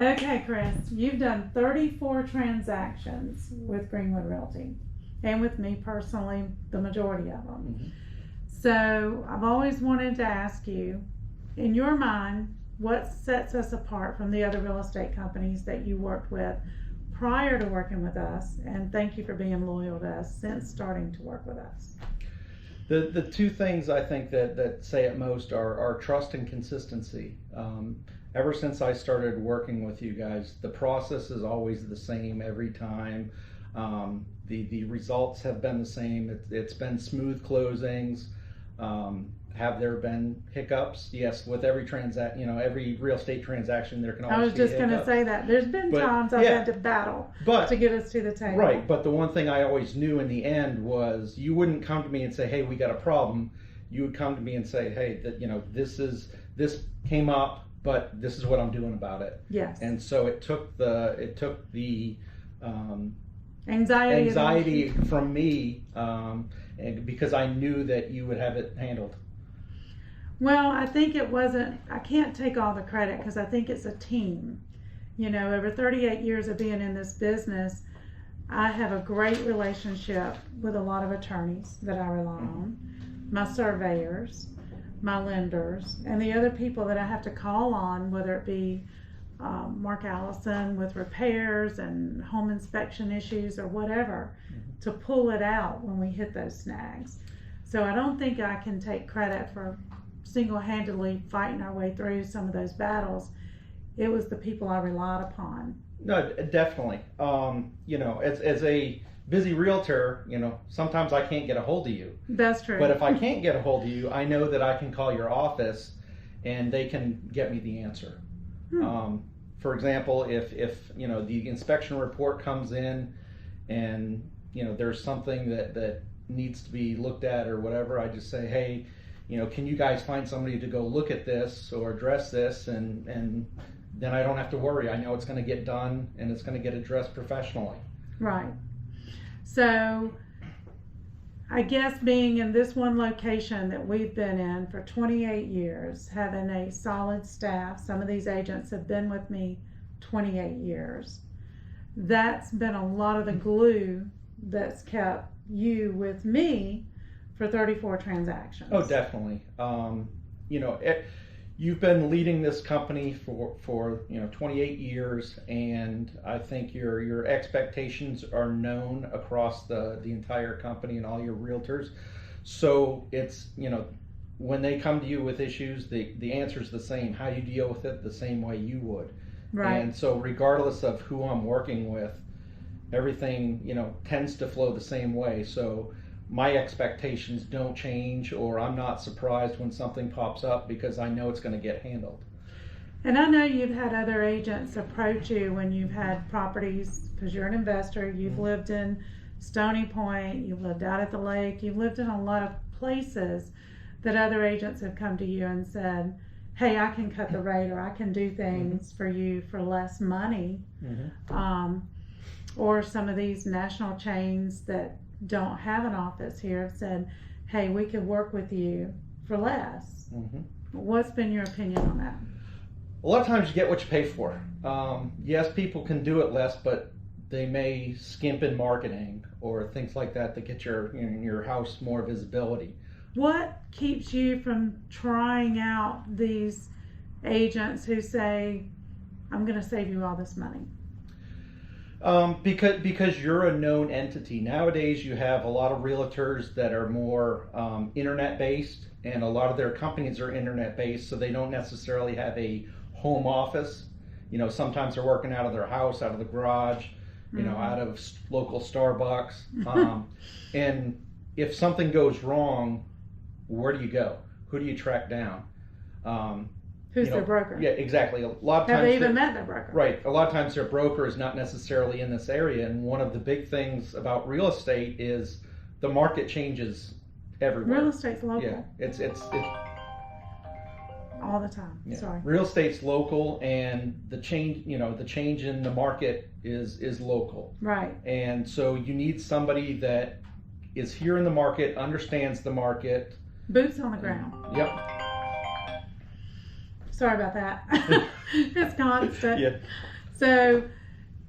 Okay, Chris, you've done 34 transactions with Greenwood Realty and with me personally, the majority of them. Mm-hmm. So I've always wanted to ask you, in your mind, what sets us apart from the other real estate companies that you worked with prior to working with us? And thank you for being loyal to us since starting to work with us. The two things I think that say it most are trust and consistency. Ever since I started working with you guys, the process is always the same every time. The results have been the same. It's been smooth closings. Have there been hiccups? Yes, with every every real estate transaction, there can always be I was just going to hiccups. say that. There's been times I've had to battle to get us to the table. Right, but the one thing I always knew in the end was you wouldn't come to me and say, "Hey, we got a problem." You would come to me and say, "Hey, this came up, but this is what I'm doing about it." Yes. And so it took the anxiety from me, and because I knew that you would have it handled. Well, I think it wasn't, I can't take all the credit because I think it's a team. Over 38 years of being in this business, I have a great relationship with a lot of attorneys that I rely on, my surveyors, my lenders, and the other people that I have to call on, whether it be Mark Allison with repairs and home inspection issues or whatever, to pull it out when we hit those snags. So I don't think I can take credit for single-handedly fighting our way through some of those battles. It was the people I relied upon. No, definitely. As a busy realtor, sometimes I can't get a hold of you. That's true. But if I can't get a hold of you, I know that I can call your office and they can get me the answer. For example, if the inspection report comes in and there's something that needs to be looked at or whatever, I just say, hey, can you guys find somebody to go look at this or address this, and then I don't have to worry. I know it's going to get done and it's going to get addressed professionally. Right. So I guess being in this one location that we've been in for 28 years, having a solid staff, some of these agents have been with me 28 years. That's been a lot of the glue that's kept you with me for 34 transactions. Oh, definitely. You've been leading this company for 28 years, and I think your expectations are known across the entire company and all your realtors. So it's when they come to you with issues, the answer is the same. How you deal with it the same way you would. Right. And so regardless of who I'm working with, everything tends to flow the same way. So my expectations don't change, or I'm not surprised when something pops up because I know it's going to get handled. And I know you've had other agents approach you when you've had properties, because you're an investor, you've lived in Stony Point, you've lived out at the lake, you've lived in a lot of places that other agents have come to you and said, hey, I can cut the rate, or I can do things for you for less money. Or some of these national chains that don't have an office here have said, hey, we could work with you for less. What's been your opinion on that? A lot of times you get what you pay for. Yes, people can do it less, but they may skimp in marketing or things like that get your house more visibility. What keeps you from trying out these agents who say, I'm going to save you all this money? Because you're a known entity. Nowadays you have a lot of realtors that are more internet based, and a lot of their companies are internet based, so they don't necessarily have a home office. Sometimes they're working out of their house, out of the garage, out of local Starbucks. And if something goes wrong, where do you go? Who do you track down? Who's their broker? Yeah, exactly. A lot of times have they even met their broker? Right. A lot of times their broker is not necessarily in this area, and one of the big things about real estate is the market changes everywhere. Real estate's local. Yeah, it's all the time. Yeah. Sorry. Real estate's local, and the change in the market is local. Right. And so you need somebody that is here in the market, understands the market. Boots on the ground. Yep. Sorry about that. It's constant. Yeah. So,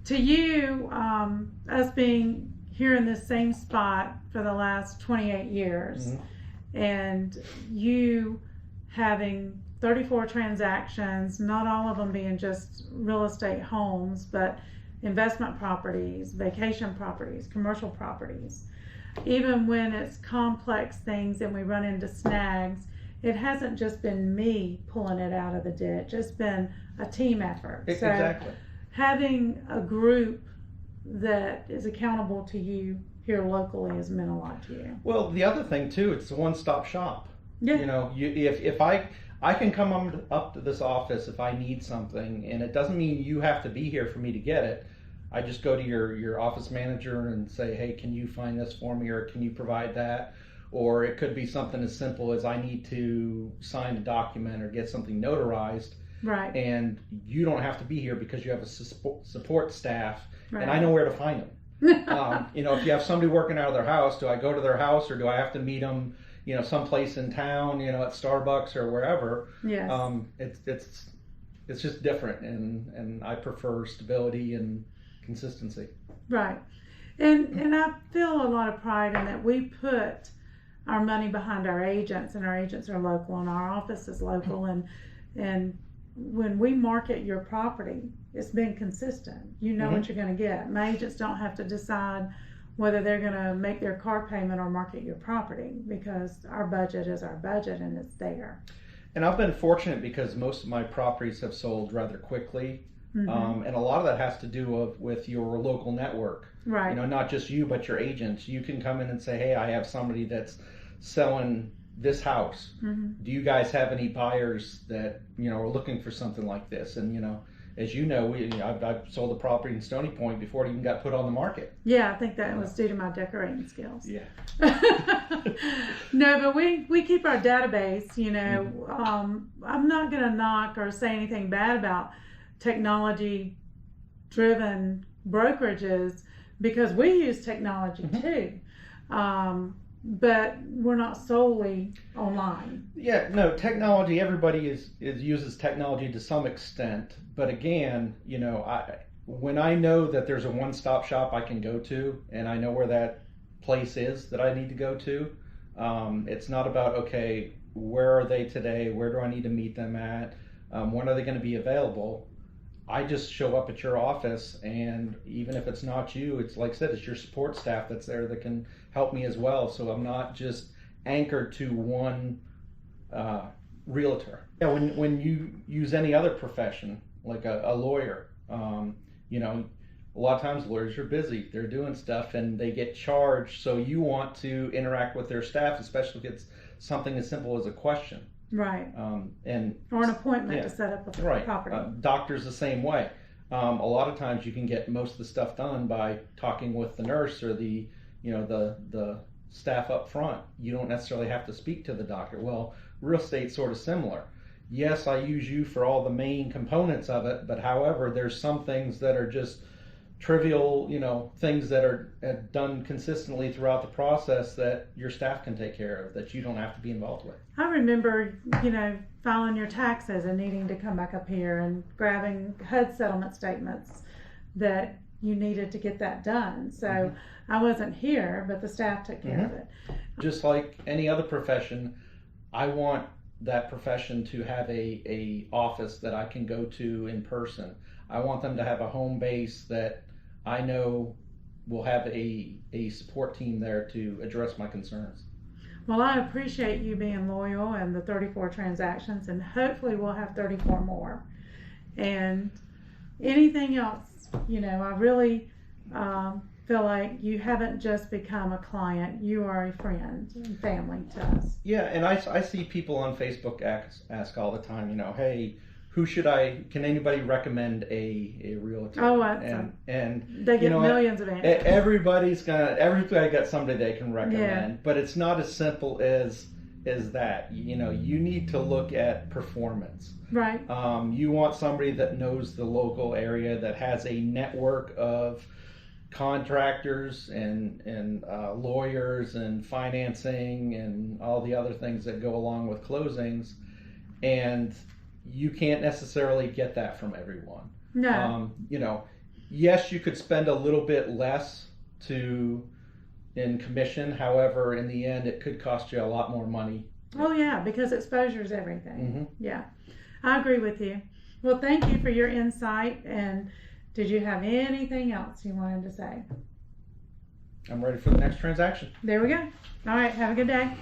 to you, us being here in this same spot for the last 28 years, and you having 34 transactions, not all of them being just real estate homes, but investment properties, vacation properties, commercial properties. Even when it's complex things and we run into snags, it hasn't just been me pulling it out of the ditch. It's been a team effort. So Exactly. having a group that is accountable to you here locally has meant a lot to you. Well, the other thing too, it's a one-stop shop. Yeah. You know, if I can come up to this office if I need something, and it doesn't mean you have to be here for me to get it. I just go to your office manager and say, hey, can you find this for me, or can you provide that? Or it could be something as simple as I need to sign a document or get something notarized. Right. And you don't have to be here because you have a support staff, Right. and I know where to find them. You know, if you have somebody working out of their house, do I go to their house, or do I have to meet them, you know, someplace in town, you know, at Starbucks or wherever? Yes. It's just different, and I prefer stability and consistency. Right. And I feel a lot of pride in that we put our money behind our agents, and our agents are local, and our office is local, and when we market your property, it's been consistent. You know what you're going to get. My agents don't have to decide whether they're going to make their car payment or market your property, because our budget is our budget and it's there. And I've been fortunate because most of my properties have sold rather quickly. And a lot of that has to do with your local network. Right. You know, not just you, but your agents. You can come in and say, hey, I have somebody that's selling this house. Do you guys have any buyers that, you know, are looking for something like this? And, you know, as you know, I've sold a property in Stony Point before it even got put on the market. Yeah, I think that was due to my decorating skills. Yeah. No, but we keep our database, you know. I'm not going to knock or say anything bad about technology driven brokerages, because we use technology too. But we're not solely online. Yeah, no, technology, everybody uses technology to some extent. But again, you know, when I know that there's a one-stop shop I can go to, and I know where that place is that I need to go to, it's not about, okay, where are they today? Where do I need to meet them at? When are they going to be available? I just show up at your office, and even if it's not you, it's like I said, it's your support staff that's there that can help me as well. So I'm not just anchored to one realtor. Yeah, when you use any other profession, like a lawyer, you know, a lot of times lawyers are busy. They're doing stuff and they get charged. So you want to interact with their staff, especially if it's something as simple as a question. Right. And or an appointment to set up a property. Doctors the same way. A lot of times you can get most of the stuff done by talking with the nurse or the staff up front. You don't necessarily have to speak to the doctor. Well, real estate's sort of similar. Yes, I use you for all the main components of it, but however, there's some things that are just trivial, you know, things that are done consistently throughout the process that your staff can take care of, that you don't have to be involved with. I remember, you know, filing your taxes and needing to come back up here and grabbing HUD settlement statements that you needed to get that done. So I wasn't here, but the staff took care of it. Just like any other profession, I want that profession to have a office that I can go to in person. I want them to have a home base that I know will have a support team there to address my concerns. Well, I appreciate you being loyal and the 34 transactions, and hopefully we'll have 34 more. And anything else, you know, I really feel like you haven't just become a client, you are a friend and family to us. Yeah, and I see people on Facebook ask all the time, you know, hey, can anybody recommend a realtor? Oh, and they get millions of answers. Everybody got somebody they can recommend, but it's not as simple as that. You know, you need to look at performance. Right. You want somebody that knows the local area, that has a network of contractors and lawyers and financing and all the other things that go along with closings. And you can't necessarily get that from everyone. No. You know, yes, you could spend a little bit less in commission. However, in the end, it could cost you a lot more money. Oh yeah, because exposure is everything. Mm-hmm. Yeah, I agree with you. Well, thank you for your insight. And did you have anything else you wanted to say? I'm ready for the next transaction. There we go. All right, have a good day.